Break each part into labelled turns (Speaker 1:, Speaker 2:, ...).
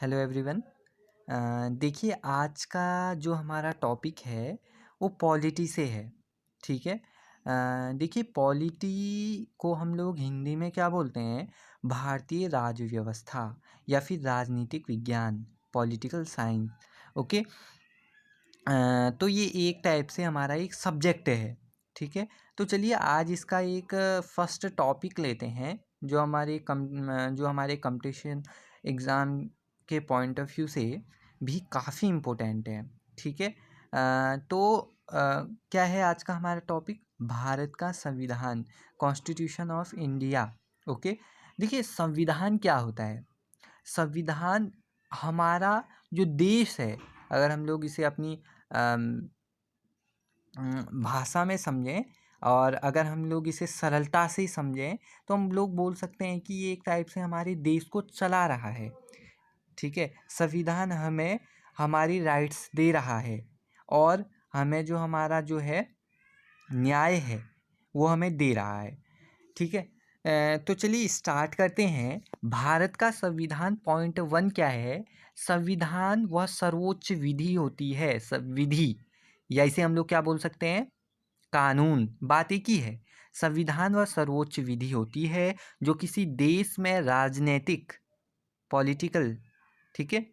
Speaker 1: Hello everyone. देखिए, आज का जो हमारा टॉपिक है वो पॉलिटी से है। ठीक है। देखिए, पॉलिटी को हम लोग हिंदी में क्या बोलते हैं? भारतीय राज्य व्यवस्था या फिर राजनीतिक विज्ञान, पॉलिटिकल साइंस। ओके। तो ये एक टाइप से हमारा एक सब्जेक्ट है। ठीक है। तो चलिए आज इसका एक फर्स्ट टॉपिक लेते हैं जो हमारे कंपटीशन एग्ज़ाम के पॉइंट ऑफ व्यू से भी काफ़ी इम्पोर्टेंट है। ठीक है। तो क्या है आज का हमारा टॉपिक? भारत का संविधान, कॉन्स्टिट्यूशन ऑफ इंडिया। ओके। देखिए, संविधान क्या होता है? संविधान हमारा जो देश है, अगर हम लोग इसे अपनी अम, भाषा में समझें और अगर हम लोग इसे सरलता से समझें तो हम लोग बोल सकते हैं कि ये एक टाइप से हमारे देश को चला रहा है। ठीक है। संविधान हमें हमारी राइट्स दे रहा है और हमें जो हमारा जो है न्याय है वो हमें दे रहा है। ठीक है। तो चलिए स्टार्ट करते हैं। भारत का संविधान पॉइंट 1 क्या है? संविधान वह सर्वोच्च विधि होती है। विधि या इसे हम लोग क्या बोल सकते हैं? कानून। बात एक ही है। संविधान वह सर्वोच्च विधि होती है जो किसी देश में राजनीतिक, पॉलिटिकल, ठीक है,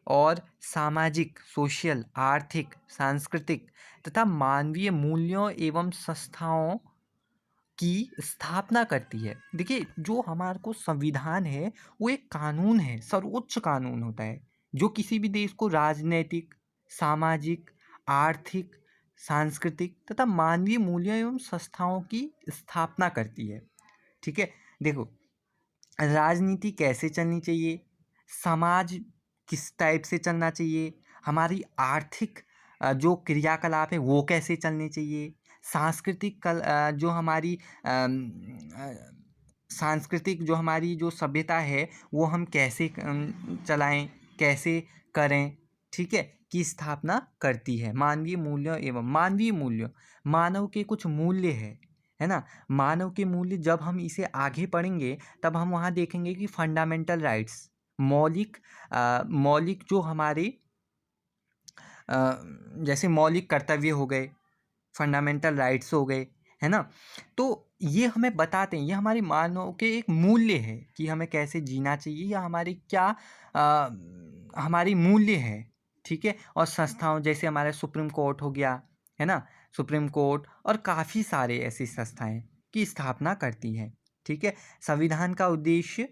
Speaker 1: और सामाजिक, सोशल, आर्थिक, सांस्कृतिक तथा मानवीय मूल्यों एवं संस्थाओं की स्थापना करती है। देखिए, जो हमारे को संविधान है वो एक कानून है, सर्वोच्च कानून होता है जो किसी भी देश को राजनैतिक, सामाजिक, आर्थिक, सांस्कृतिक तथा मानवीय मूल्यों एवं संस्थाओं की स्थापना करती है। ठीक है। देखो, राजनीति कैसे चलनी चाहिए, समाज किस टाइप से चलना चाहिए, हमारी आर्थिक जो क्रियाकलाप है वो कैसे चलने चाहिए, सांस्कृतिक जो हमारी सांस्कृतिक जो हमारी जो सभ्यता है वो हम कैसे चलाएं, कैसे करें, ठीक है, की स्थापना करती है। मानवीय मूल्यों एवं मानवीय मूल्यों, मानव के कुछ मूल्य है ना। मानव के मूल्य जब हम इसे आगे पढ़ेंगे तब हम वहाँ देखेंगे कि फंडामेंटल राइट्स, मौलिक जो हमारे जैसे मौलिक कर्तव्य हो गए, फंडामेंटल राइट्स हो गए, है ना। तो ये हमें बताते हैं, ये हमारी मानव के एक मूल्य है कि हमें कैसे जीना चाहिए या हमारी क्या हमारी मूल्य है। ठीक है। और संस्थाओं जैसे हमारे सुप्रीम कोर्ट हो गया, है ना, सुप्रीम कोर्ट और काफ़ी सारे ऐसी संस्थाएं की स्थापना करती है। ठीक है। संविधान का उद्देश्य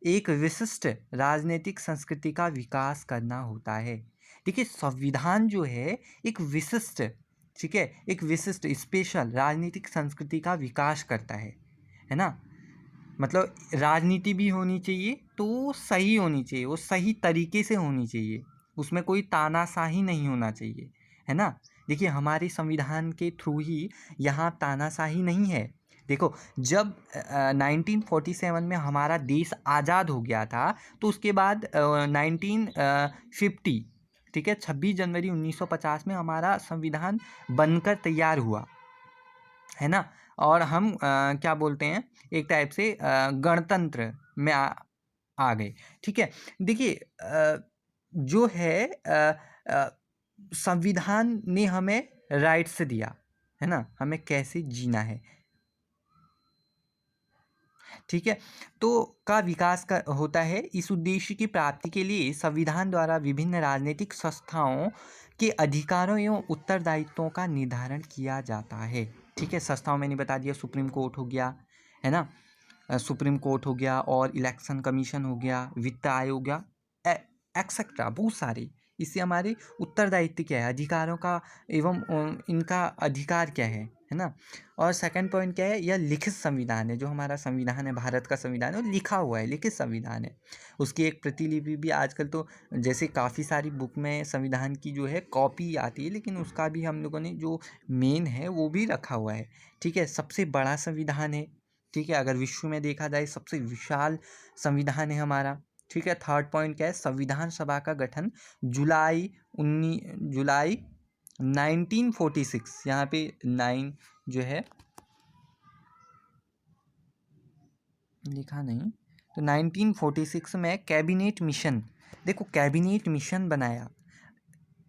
Speaker 1: एक विशिष्ट राजनीतिक संस्कृति का विकास करना होता है। देखिए, संविधान जो है एक विशिष्ट, ठीक है, एक विशिष्ट स्पेशल राजनीतिक संस्कृति का विकास करता है ना। मतलब राजनीति भी होनी चाहिए तो वो सही होनी चाहिए, वो सही तरीके से होनी चाहिए, उसमें कोई तानाशाही नहीं होना चाहिए, है ना। देखिए, हमारे संविधान के थ्रू ही यहाँ तानाशाही नहीं है। देखो, जब 1947 में हमारा देश आज़ाद हो गया था तो उसके बाद 1950, ठीक है, 26 जनवरी 1950 में हमारा संविधान बनकर तैयार हुआ, है ना। और हम क्या बोलते हैं, एक टाइप से गणतंत्र में आ गए। ठीक है। देखिए, जो है अ, संविधान ने हमें राइट्स दिया, है ना, हमें कैसे जीना है। ठीक है। तो का विकास का होता है। इस उद्देश्य की प्राप्ति के लिए संविधान द्वारा विभिन्न राजनीतिक संस्थाओं के अधिकारों एवं उत्तरदायित्वों का निर्धारण किया जाता है। ठीक है। संस्थाओं मैंने बता दिया, सुप्रीम कोर्ट हो गया, है ना, सुप्रीम कोर्ट हो गया और इलेक्शन कमीशन हो गया, वित्त आयोग हो गया, एक्सेट्रा बहुत सारे। इससे हमारे उत्तरदायित्व क्या है, अधिकारों का एवं इनका अधिकार क्या है ना। और सेकंड पॉइंट क्या है, यह लिखित संविधान है। जो हमारा संविधान है, भारत का संविधान है, वो लिखा हुआ है, लिखित संविधान है। उसकी एक प्रतिलिपि भी आजकल तो जैसे काफ़ी सारी बुक में संविधान की जो है कॉपी आती है, लेकिन उसका भी हम लोगों ने जो मेन है वो भी रखा हुआ है। ठीक है। सबसे बड़ा संविधान है। ठीक है। अगर विश्व में देखा जाए सबसे विशाल संविधान है हमारा। ठीक है। थर्ड पॉइंट क्या है, संविधान सभा का गठन जुलाई 1946, यहाँ पे 9 जो है लिखा नहीं, तो 1946 में कैबिनेट मिशन देखो कैबिनेट मिशन बनाया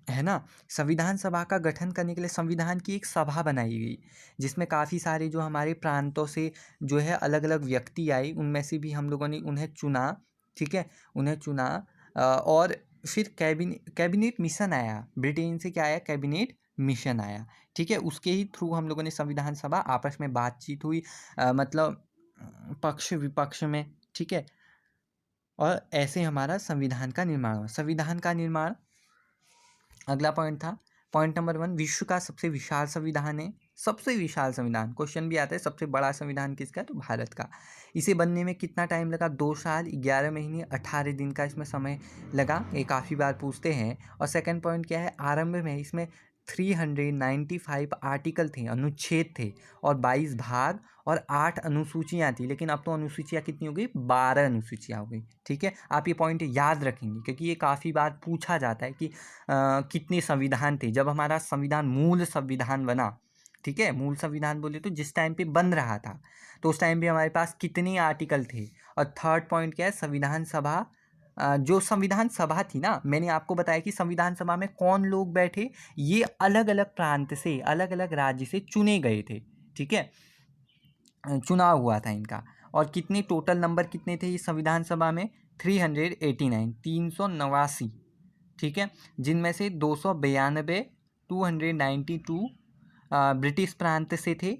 Speaker 1: है ना। संविधान सभा का गठन करने के लिए संविधान की एक सभा बनाई गई, जिसमें काफ़ी सारे जो हमारे प्रांतों से जो है अलग अलग व्यक्ति आए, उनमें से भी हम लोगों ने उन्हें चुना। ठीक है, उन्हें चुना और फिर कैबिनेट मिशन आया। ब्रिटेन से क्या आया? कैबिनेट मिशन आया। ठीक है, उसके ही थ्रू हम लोगों ने संविधान सभा, आपस में बातचीत हुई, मतलब पक्ष विपक्ष में। ठीक है, और ऐसे हमारा संविधान का निर्माण हुआ। संविधान का निर्माण, अगला पॉइंट था, पॉइंट नंबर 1, विश्व का सबसे विशाल संविधान है। सबसे विशाल संविधान, क्वेश्चन भी आता है सबसे बड़ा संविधान किसका है, तो भारत का। इसे बनने में कितना टाइम लगा? 2 साल 11 महीने 18 दिन का इसमें समय लगा। ये काफ़ी बार पूछते हैं। और सेकंड पॉइंट क्या है? आरंभ में इसमें 395 आर्टिकल थे, अनुच्छेद थे, और 22 भाग और 8 अनुसूचियाँ थी। लेकिन अब तो अनुसूचियाँ कितनी हो गई? 12 अनुसूचियाँ हो गई। ठीक है, आप ये पॉइंट याद रखेंगे क्योंकि ये काफ़ी बार पूछा जाता है कि कितने संविधान थे जब हमारा संविधान, मूल संविधान बना। ठीक है, मूल संविधान बोले तो जिस टाइम पे बन रहा था, तो उस टाइम पे हमारे पास कितने आर्टिकल थे। और थर्ड पॉइंट क्या है? संविधान सभा, जो संविधान सभा थी ना, मैंने आपको बताया कि संविधान सभा में कौन लोग बैठे, ये अलग अलग प्रांत से, अलग अलग राज्य से चुने गए थे। ठीक है, चुनाव हुआ था इनका। और कितने टोटल नंबर कितने थे इस संविधान सभा में? 389, 389। ठीक है, जिनमें से 292, 292 ब्रिटिश प्रांत से थे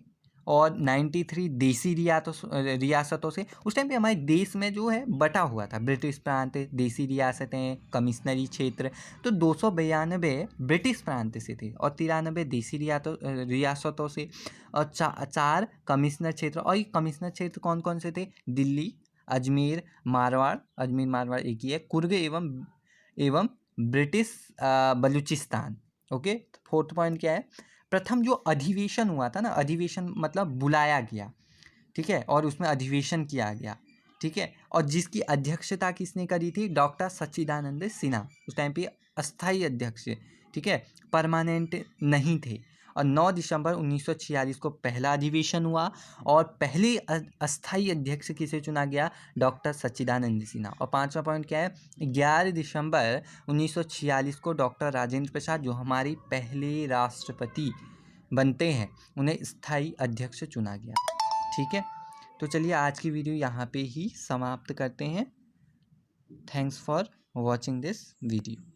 Speaker 1: और 93 देसी रियासतों से। उस टाइम पे हमारे देश में जो है बटा हुआ था, ब्रिटिश प्रांत, देसी रियासतें, कमिश्नरी क्षेत्र। तो 292 ब्रिटिश प्रांत से थे और 93 देसी रियासतों से, और 4 कमिश्नर क्षेत्र। और ये कमिश्नर क्षेत्र कौन कौन से थे? दिल्ली, अजमेर, मारवाड़ एक ही है, कुर्ग एवं British Balochistan. Okay, fourth point क्या है? प्रथम जो अधिवेशन हुआ था ना, अधिवेशन मतलब बुलाया गया। ठीक है, और उसमें अधिवेशन किया गया। ठीक है, और जिसकी अध्यक्षता किसने करी थी? डॉक्टर सच्चिदानंद सिन्हा। उस टाइम पे अस्थाई अध्यक्ष, ठीक है, परमानेंट नहीं थे। और 9 दिसंबर 1946 को पहला अधिवेशन हुआ और पहले अस्थाई अध्यक्ष किसे चुना गया? डॉक्टर सच्चिदानंद सिन्हा। और 5वां पॉइंट क्या है? 11 दिसंबर 1946 को डॉक्टर राजेंद्र प्रसाद, जो हमारे पहले राष्ट्रपति बनते हैं, उन्हें स्थायी अध्यक्ष चुना गया। ठीक है, तो चलिए आज की वीडियो यहाँ पे ही समाप्त करते हैं। Thanks for watching this video.